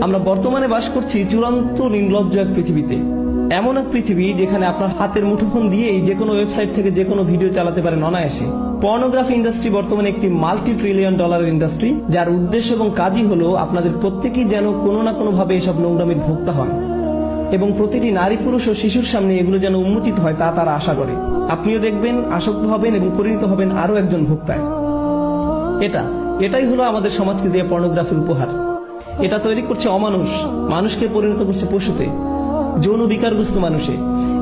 আমরা বর্তমানে বাস করছি চূড়ান্ত নির্লজ্জ এক পৃথিবীতে। এমন এক পৃথিবী যেখানে আপনার হাতের মুঠোফোন দিয়েই যে কোনো ওয়েবসাইট থেকে যে কোনো ভিডিও চালাতে পারেন অনায়াসে। পর্নোগ্রাফি ইন্ডাস্ট্রি বর্তমানে একটি $multi-trillion ইন্ডাস্ট্রি, যার উদ্দেশ্য এবং কাজই হলো আপনাদের প্রত্যেকেই যেন কোনো না কোনো ভাবে এসব নোংরামির ভোক্তা হন, এবং প্রতিটি নারী, পুরুষ ও শিশুর সামনে এগুলো যেন উন্মোচিত হয় তা তারা আশা করে। আপনিও দেখবেন, আসক্ত হবেন এবং পরিণত হবেন আরো একজন ভোক্তায়। এটাই হলো আমাদের সমাজকে দেয়া পর্নোগ্রাফির উপহার। এটা তৈরি করছে অমানুষ, মানুষকে পরিণত করছে পশুতে, যৌন বিকারগ্রস্ত মানুষে।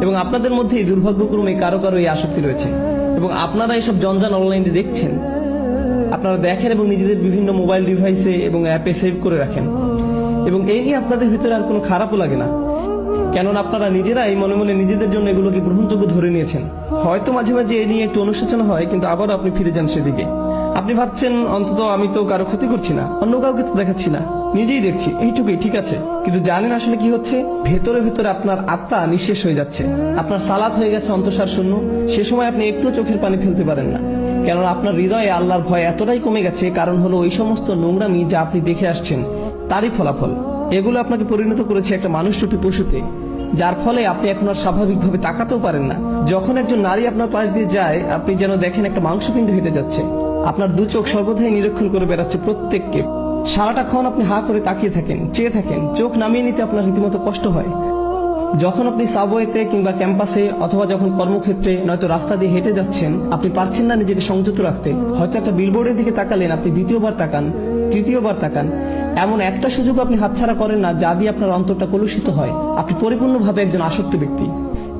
এবং আপনাদের মধ্যেই দুর্ভাগ্যক্রমে কারো কারো এই আসক্তি রয়েছে, এবং আপনারা এসব জঞ্জাল অনলাইনে দেখছেন, আপনারা দেখেন এবং নিজেদের বিভিন্ন মোবাইল ডিভাইসে এবং অ্যাপে সেভ করে রাখেন। এবং এই নিয়ে আপনাদের ভিতরে আর কোনো খারাপও লাগে না, কেননা আপনারা নিজেরাই মনে মনে নিজেদের জন্য এগুলোকে গ্রহণযোগ্য ধরে নিয়েছেন। হয়তো মাঝে মাঝে এ নিয়ে একটু অনুশোচনা হয়, কিন্তু আবারও আপনি ফিরে যান সেদিকে। আপনি ভাবছেন, অন্তত আমি তো কারো ক্ষতি করছি না, অন্য কাউকে তো দেখাচ্ছি না, নিজেই দেখছি, এইটুকুই ঠিক আছে। কিন্তু জানেন আসলে কি হচ্ছে? ভেতরে ভেতরে আপনার আত্মা নিঃশেষ হয়ে যাচ্ছে, আপনার সালাত হয়ে গেছে অন্তঃসার শূন্য। সে সময় আপনি একটু চোখের পানি ফেলতে পারেন না, কেননা আপনার হৃদয়ে আল্লাহর ভয় এতটাই কমে গেছে। কারণ হলো ওই সমস্ত নোংরামি যা আপনি দেখে আসছেন তারই ফলাফল। এগুলো আপনাকে পরিণত করেছে একটা মানুষরূপী পশুতে, যার ফলে আপনি এখন আর স্বাভাবিকভাবে তাকাতেও পারেন না। যখন একজন নারী আপনার পাশ দিয়ে যায়, আপনি যেন দেখেন একটা মাংসপিণ্ড হেঁটে যাচ্ছে। আপনার দু চোখ সর্বদাই নিরীক্ষণ করে বেড়াচ্ছে প্রত্যেককে। সারাটাক্ষণ আপনি হা করে তাকিয়ে থাকেন, চেয়ে থাকেন, চোখ নামিয়ে নিতে আপনার রীতিমতো কষ্ট হয়। যখন আপনি সাবওয়েতে কিংবা ক্যাম্পাসে অথবা যখন কর্মক্ষেত্রে নয়তো রাস্তা দিয়ে হেঁটে যাচ্ছেন, আপনি পারছেন না নিজেকে সংযত রাখতে। হয়তো একটা বিলবোর্ডের দিকে তাকালেন, আপনি দ্বিতীয়বার তাকান, তৃতীয়বার তাকান। এমন একটা সুযোগ আপনি হাতছাড়া করেন না যা দিয়ে আপনার অন্তরটা কলুষিত হয়। আপনি পরিপূর্ণভাবে একজন আসক্ত ব্যক্তি।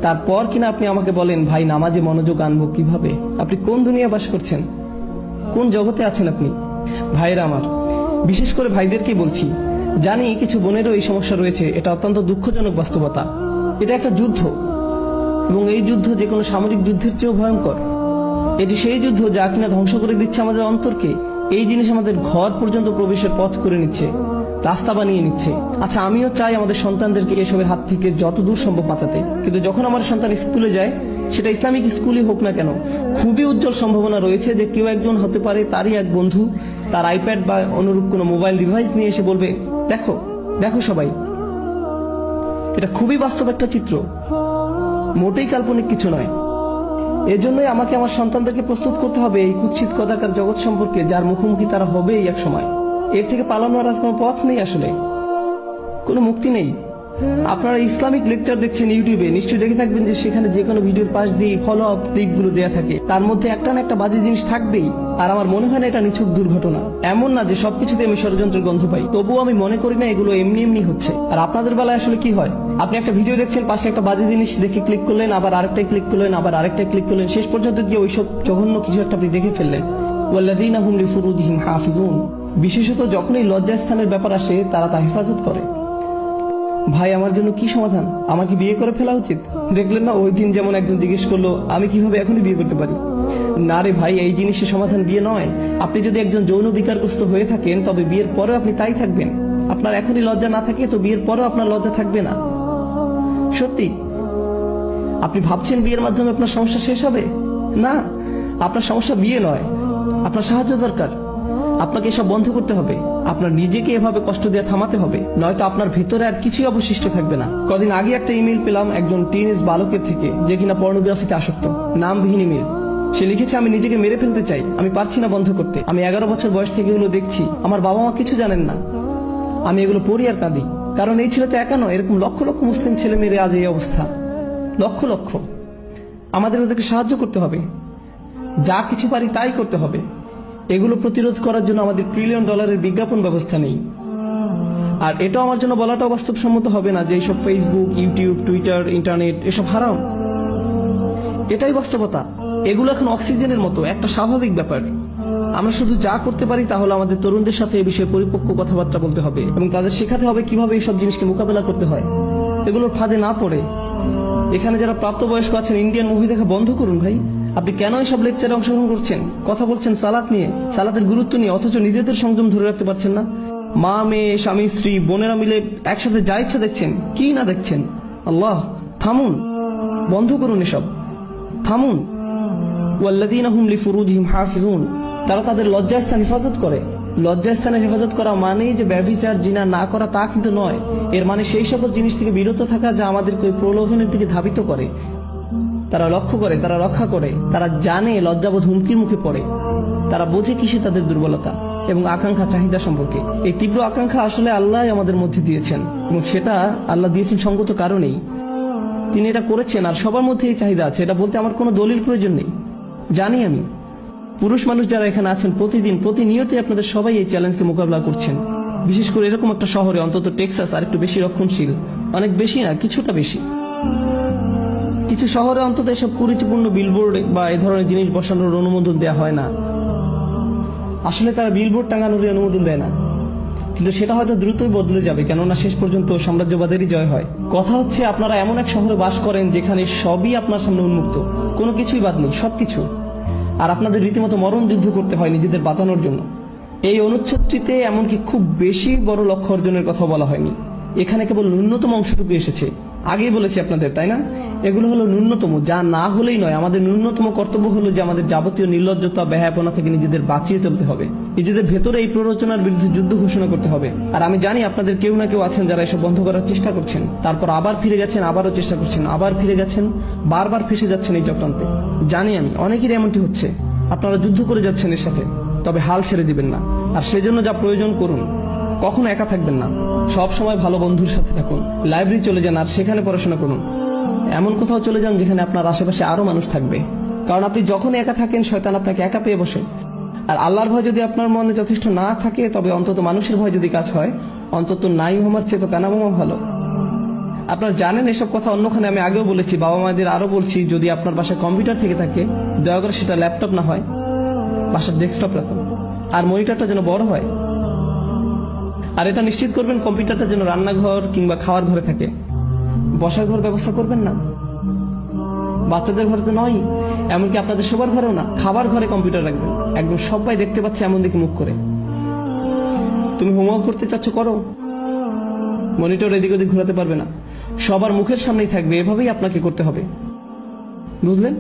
তারপর কিনা আপনি আমাকে বলেন, ভাই নামাজে মনোযোগ আনবো কিভাবে? আপনি কোন দুনিয়া বাস করছেন? কোন জগতে আছেন আপনি? ভাইরা আমার, বিশেষ করে ভাইদেরকেই বলছি, জানি কিছু বোনেরও এই সমস্যা রয়েছে। এটা অত্যন্ত দুঃখজনক বাস্তবতা। এটা একটা যুদ্ধ, এবং এই যুদ্ধ যে কোনো সামরিক যুদ্ধের চেয়েও ভয়ঙ্কর। এটি সেই যুদ্ধ যা কিনা ধ্বংস করে দিচ্ছে আমাদের অন্তরকে। এই জিনিস আমাদের ঘর পর্যন্ত প্রবেশের পথ করে নিচ্ছে, রাস্তা বানিয়ে নিচ্ছে। আচ্ছা, আমিও চাই আমাদের সন্তানদেরকে এসবের হাত থেকে যত দূর সম্ভব বাঁচাতে, কিন্তু যখন আমার সন্তান স্কুলে যায়, সেটা ইসলামিক স্কুলই হোক না কেন, খুবই উজ্জ্বল সম্ভাবনা রয়েছে যে কেউ একজন হতে পারে তারই এক বন্ধু তার আইপ্যাড বা অনুরূপ কোনো মোবাইল ডিভাইস নিয়ে এসে বলবে, দেখো দেখো সবাই। এটা খুবই বাস্তব একটা চিত্র, মোটেই কাল্পনিক কিছু নয়। এজন্যই আমাকে আমার সন্তানদেরকে প্রস্তুত করতে হবে এই কুৎসিত কদাকার জগৎ সম্পর্কে, যার মুখোমুখি তারা হবেই এক সময়। এর থেকে পালানোর আর কোনো পথ নেই, আসলে কোনো মুক্তি নেই। আপনারা ইসলামিক লেকচার দেখছেন ইউটিউবে, নিশ্চয়ই দেখে থাকবেন যে সেখানে যে কোনো ভিডিওর পাশ দিয়ে ফলো আপ ক্লিপ গুলো দেওয়া থাকে, তার মধ্যে একটা না একটা বাজে জিনিস থাকবেই। আর আমার মনে হয় না এটা নিছক দুর্ঘটনা। এমন না যে সবকিছুতে আমি ষড়যন্ত্রের গন্ধ পাই, তবুও আমি মনে করি না এগুলো এমনি এমনি হচ্ছে। আর আপনাদের বেলায় আসলে কি হয়? আপনি একটা ভিডিও দেখছেন, পাশে একটা বাজে জিনিস দেখে ক্লিক করলেন, আবার আরেকটাই ক্লিক করলেন, আবার আরেকটাই ক্লিক করলেন, শেষ পর্যন্ত গিয়ে ওইসব জঘন্য কিছু একটা আপনি দেখে ফেললেন। ওয়াল্লাযীনা হুম লিফুরুজিহিম হাফিজুন। বিশেষত যখন এই লজ্জাস্থানের ব্যাপার আসে, তারা তা হেফাজত করে। ভাই, আমার জন্য কি সমাধান? আমাকে বিয়ে করে ফেলা উচিত? দেখলেন না ওই দিন যেমন একজন জিজ্ঞেস করলো, আমি কিভাবে এখনই বিয়ে করতে পারি? না রে ভাই, এই জিনিসের সমাধান বিয়ে নয়। আপনি যদি একজন যৌন বিকারগ্রস্ত হয়ে থাকেন, তবে বিয়ের পরেও আপনি তাই থাকবেন। আপনার এখনই লজ্জা না থাকে, তো বিয়ের পরেও আপনার লজ্জা থাকবে না। সত্যি আপনি ভাবছেন বিয়ের মাধ্যমে আপনার সমস্যা শেষ হবে? না, আপনার সমস্যা বিয়ে নয়, আপনার সাহায্য দরকার। আপনাকে এসব বন্ধ করতে হবে, আপনার নিজেকে এভাবে কষ্ট দিয়ে থামাতে হবে, নয়তো আপনার ভেতরে আর কিছুই অবশিষ্ট থাকবে না। কদিন আগে একটা ইমেল পেলাম একজন টিনেজ বালকের থেকে, যে কিনা পর্নোগ্রাফিতে আসক্ত। নামবিহীন ইমেল। সে লিখেছে, আমি নিজেকে মেরে ফেলতে চাই, আমি পারছি না বন্ধ করতে। আমি 11 বছর বয়স থেকে এগুলো দেখছি, আমার বাবা মা কিছু জানেন না, আমি এগুলো পড়ি আর কাঁদি। কারণ এই ছেলে তো একা নয়, এরকম লক্ষ লক্ষ মুসলিম ছেলে মেয়ের আজ এই অবস্থা, লক্ষ লক্ষ। আমাদের ওদেরকে সাহায্য করতে হবে, যা কিছু পারি তাই করতে হবে। এগুলো প্রতিরোধ করার জন্য আমাদের $1 ট্রিলিয়ন বিজ্ঞাপন ব্যবস্থা নেই। আর এটাও আমার জন্য বলাটাও বাস্তবসম্মত হবে না যে এইসব ফেসবুক, ইউটিউব, টুইটার, ইন্টারনেট এসব হারাম। এটাই বাস্তবতা। এগুলো এখন অক্সিজেনের মতো একটা স্বাভাবিক ব্যাপার। আমরা শুধু যা করতে পারি তা হলো আমাদের তরুণদের সাথে এই বিষয়ে পরিপক্ক কথাবার্তা বলতে হবে, এবং তাদের শেখাতে হবে কিভাবে এইসব জিনিসকে মোকাবেলা করতে হয়, এগুলোর ফাঁদে না পড়ে। এখানে যারা প্রাপ্তবয়স্ক আছেন, ইন্ডিয়ান মুভি দেখা বন্ধ করুন ভাই। আপনি কেন এইসব লেকচারে অংশগ্রহণ করছেন? কথা বলছেন সালাত নিয়ে, সালাতের গুরুত্ব নিয়ে, অথচ নিজেদের সংযম ধরে রাখতে পারছেন না। মা, মেয়ে, স্বামী, স্ত্রী, বোনেরা মিলে একসাথে যা ইচ্ছা দেখছেন, কি না দেখছেন। আল্লাহ, থামুন, বন্ধ করুন এসব, থামুন। ওয়াল্লাযীনা হুম লিফুরুজিহিম হাফিজুন। তারা তাদের লজ্জাস্থান হেফাজত করে। লজ্জাস্থানের হেফাজত করা মানেই যে ব্যভিচার জিনা না করা তা কিন্তু নয়। এর মানে সেই সকল জিনিস থেকে বিরত থাকা যা আমাদেরকে ওই প্রলোভনের দিকে ধাবিত করে। তারা লক্ষ্য করে, তারা রক্ষা করে, তারা জানে লজ্জাবোধ হুমকির মুখে পড়ে, তারা বোঝে কিসে তাদের দুর্বলতা এবং আকাঙ্ক্ষা চাহিদা সম্পর্কে। এই তীব্র আকাঙ্ক্ষা আসলে আল্লাহ আমাদের মধ্যে দিয়েছেন এবং সেটা আল্লাহ দিয়েছেন সঙ্গত কারণেই। তিনি এটা করেছেন আর সবার মধ্যে এই চাহিদা আছে, এটা বলতে আমার কোনো দলিল প্রয়োজন নেই। জানি আমি পুরুষ মানুষ যারা এখানে আছেন প্রতিদিন প্রতিনিয়তই আপনাদের সবাই এই চ্যালেঞ্জকে মোকাবিলা করছেন। বিশেষ করে এরকম একটা শহরে, অন্তত টেক্সাস আর একটু বেশি রক্ষণশীল, অনেক বেশি না কিছুটা বেশি। কিছু শহরে অন্তত এসব কুরুচিপূর্ণ বিলবোর্ড বা এ ধরনের জিনিস বসানোর অনুমোদন দেওয়া হয় না। আসলে তারা বিলবোর্ড টাঙানোর অনুমোদন দেয় না, কিন্তু সেটা হয়তো দ্রুতই বদলে যাবে, কেননা শেষ পর্যন্ত সাম্রাজ্যবাদেরই জয় হয়। কথা হচ্ছে আপনারা এমন এক শহরে বাস করেন যেখানে সবই আপনার সামনে উন্মুক্ত, কোনো কিছুই বাদ নেই, সবকিছু। আর আপনাদের রীতিমতো মরণ যুদ্ধ করতে হয় নিজেদের বাঁচানোর জন্য। এই অনুচ্ছেদটিতে এমনকি খুব বেশি বড় লক্ষ্য অর্জনের কথা বলা হয়নি, এখানে কেবল ন্যূনতম অংশটুকু এসেছে। আগেই বলেছি আপনাদের, তাই না? এগুলো হলো ন্যূনতম, যা না হলেই নয়। আমাদের ন্যূনতম কর্তব্য হলো যে আমাদের যাবতীয় নির্লজ্জতা, বেহায়াপনা থেকে নিজেদের বাঁচিয়ে চলতে হবে, নিজেদের ভেতরে এই প্ররোচনার বিরুদ্ধে যুদ্ধ ঘোষণা করতে হবে। আর আমি জানি আপনাদের কেউ না কেউ আছেন যারা এসব বন্ধ করার চেষ্টা করছেন, তারপর আবার ফিরে গেছেন, আবারও চেষ্টা করছেন, আবার ফিরে গেছেন, বারবার ফেসে যাচ্ছেন এই চক্রান্তে। জানি আমি অনেকেরই এমনটি হচ্ছে। আপনারা যুদ্ধ করে যাচ্ছেন এর সাথে, তবে হাল ছেড়ে দিবেন না। আর সেজন্য যা প্রয়োজন করুন, কখনো একা থাকবেন না, সব সময় ভালো বন্ধুর সাথে থাকুন, লাইব্রেরি চলে যান আর সেখানে পড়াশোনা করুন। এমন কোথাও চলে যান যেখানে আপনার আশেপাশে আরো মানুষ থাকবে, কারণ আপনি যখন একা থাকেন শয়তান আপনাকে একা পেয়ে বসে। আর আল্লাহর ভয় যদি আপনার মনে যথেষ্ট না থাকে, তবে অন্তত মানুষের ভয় যদি কাজ হয়, অন্তত নাই হোমার চেয়ে তো কানা বোমা ভালো। আপনারা জানেন এসব কথা অন্যখানে আমি আগেও বলেছি, বাবা মায়েদের আরো বলছি, যদি আপনার বাসায় কম্পিউটার থেকে থাকে দয়া করে সেটা ল্যাপটপ না হয়, বাসার ডেস্কটপ রাখুন। আর মনিটরটা যেন বড় হয়। আর এটা নিশ্চিত করবেন কম্পিউটারটা যেন রান্নাঘর কিংবা খাওয়ার ঘরে থাকে, বসার ঘর ব্যবস্থা করবেন না। বাচ্চাদের ঘরে তো নয়, এমনকি আপনাদের সবার ঘরেও না, খাবার ঘরে কম্পিউটার রাখবেন, একদম সবাই দেখতে পাচ্ছে এমন দিকে মুখ করে। তুমি হোমওয়ার্ক করতে চাচ্ছ, করো, মনিটর এদিক ওদিক ঘোরাতে পারবে না, সবার মুখের সামনেই থাকবে। এভাবেই আপনাকে করতে হবে, বুঝলেন?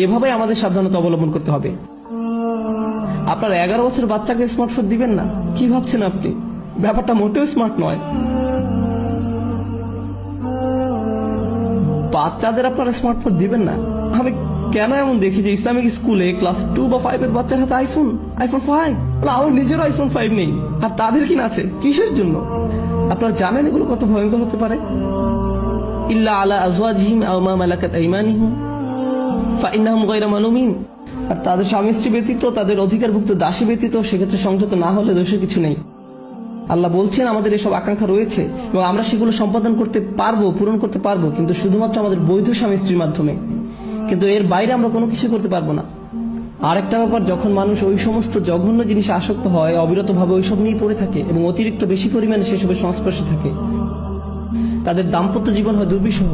এভাবেই আমাদের সাবধানতা অবলম্বন করতে হবে। আপনার 11 বছর বাচ্চাকে স্মার্টফোন দিবেন না, কি ভাবছেন আপনি? ব্যাপারটা মোটেও স্মার্ট নয়। বাচ্চাদের আপনারা স্মার্টফোন দিবেন না। আমি কেন এমন দেখি যে ইসলামিক স্কুলে ক্লাস 2 বা 5 এর বাচ্চার হাতে আইফোন 5, আমার নিজেরও আইফোন 5 নেই, আর তাদের কিনা আছে, কিসের জন্য? আপনারা জানেন এগুলো কত ভয়ঙ্কর হতে পারে? ইল্লা আলা আজওয়াজিহিম আও মা মালাকাত আইমানিহুম ফাইন্নাহুম গায়রা মালুমিন। আর তাদের স্বামী স্ত্রী ব্যতীত, তাদের অধিকারভুক্ত দাসী ব্যতীত, সেক্ষেত্রে সংযত না হলে দোষের কিছু নেই। আল্লাহ বলছেন আমাদের এসব আকাঙ্ক্ষা রয়েছে এবং আমরা সেগুলো সম্পাদন করতে পারবো, পূরণ করতে পারবো, কিন্তু শুধুমাত্র আমাদের বৈধ স্বামী স্ত্রীর মাধ্যমে। কিন্তু এর বাইরে আমরা কোনো কিছু করতে পারবো না। আরেকটা ব্যাপার, যখন মানুষ ওই সমস্ত জঘন্য জিনিসে আসক্ত হয়, অবিরতভাবে ওইসব নিয়ে পড়ে থাকে এবং অতিরিক্ত বেশি পরিমাণে সেসবের সংস্পর্শে থাকে, তাদের দাম্পত্য জীবন হয় দুর্বিষহ।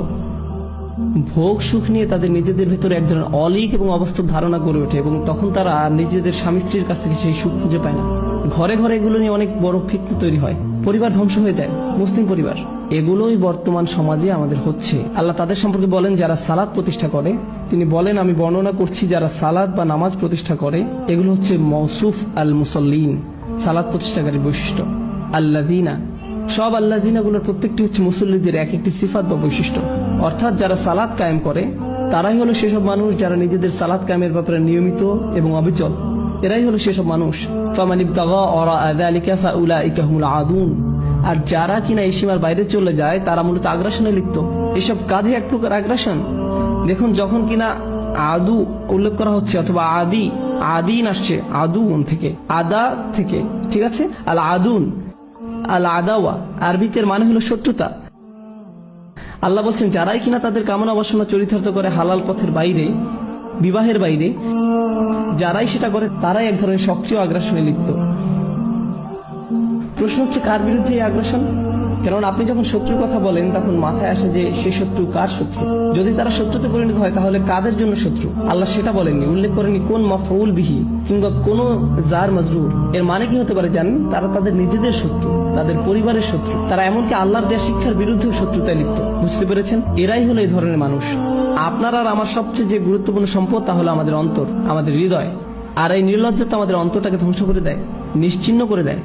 ভোগ সুখ নিয়ে তাদের নিজেদের ভেতরে এক ধরনের অলীক এবং অবাস্তব ধারণা গড়ে ওঠে এবং তখন তারা নিজেদের স্বামী স্ত্রীর কাছ থেকে সেই সুখ খুঁজে পায় না। ঘরে ঘরে এগুলো নিয়ে অনেক বড় ফিতনা তৈরি হয়, পরিবার ধ্বংস হয়ে যায়, মুসলিম পরিবার। এগুলোই বর্তমান সমাজে আমাদের হচ্ছে। আল্লাহ তাদের সম্পর্কে বলেন যারা সালাত প্রতিষ্ঠা করে, তিনি বলেন আমি বর্ণনা করছি যারা সালাত বা নামাজ প্রতিষ্ঠা করে, এগুলো হচ্ছে মওসুফ আল মুসল্লিন, সালাত প্রতিষ্ঠাকারীর বৈশিষ্ট্য। আল্লাযিনা, সব আল্লাযিনা গুলোর প্রত্যেকটি হচ্ছে মুসল্লিদের এক একটি সিফাত বা বৈশিষ্ট্য। অর্থাৎ যারা সালাত কায়েম করে তারাই হলো সেসব মানুষ যারা নিজেদের সালাত কায়েমের ব্যাপারে নিয়মিত এবং অবিচল। এরাই হলো সেসব মানুষ। ফামান ইবতাগা ওয়ারাআ যালিকা ফাউলাইকা হুমুল আদুন। আর যারা কিনা এই সীমার বাইরে চলে যায় তারা মূলত আগ্রাসনে লিপ্ত। এসব কাজে এক প্রকার আগ্রাসন। দেখুন, যখন কিনা আদু উল্লেখ করা হচ্ছে অথবা আদিন আসছে আদুন থেকে, আদা থেকে, ঠিক আছে? আল আদুন, আল আদাওয়া আরবিতের মানে হলো শত্রুতা। আল্লাহ বলছেন যারাই কিনা তাদের কামনা বাসনা চরিতার্থ করে হালাল পথের বাইরে, বিবাহের বাইরে, যারাই সেটা করে তারাই এক ধরনের সক্রিয় আগ্রাসনে লিপ্ত। প্রশ্ন হচ্ছে কার বিরুদ্ধে এই আগ্রাসন? কারণ আপনি যখন শত্রুর কথা বলেন তখন মাথায় আসে যে সে শত্রু কার শত্রু। যদি তারা শত্রুতে পরিণত হয় তাহলে কাদের জন্য শত্রু? আল্লাহ সেটা বলেননি, উল্লেখ করেনি কোন মাফউল বিহি কিংবা কোন জার মাজরুর। এর মানে কি হতে পারে জানেন? তারা তাদের নিজেদের শত্রু, তাদের পরিবারের শত্রু, তারা এমনকি আল্লাহর দেয়া শিক্ষার বিরুদ্ধেও শত্রুতায় লিপ্ত। বুঝতে পেরেছেন? এরাই হলো এই ধরনের মানুষ। আপনার আর আমার সবচেয়ে যে গুরুত্বপূর্ণ সম্পদ তা হলো আমাদের অন্তর, আমাদের হৃদয়। আর এই নির্লজ্জতা আমাদের অন্তরটাকে ধ্বংস করে দেয়, নিশ্চিহ্ন করে দেয়।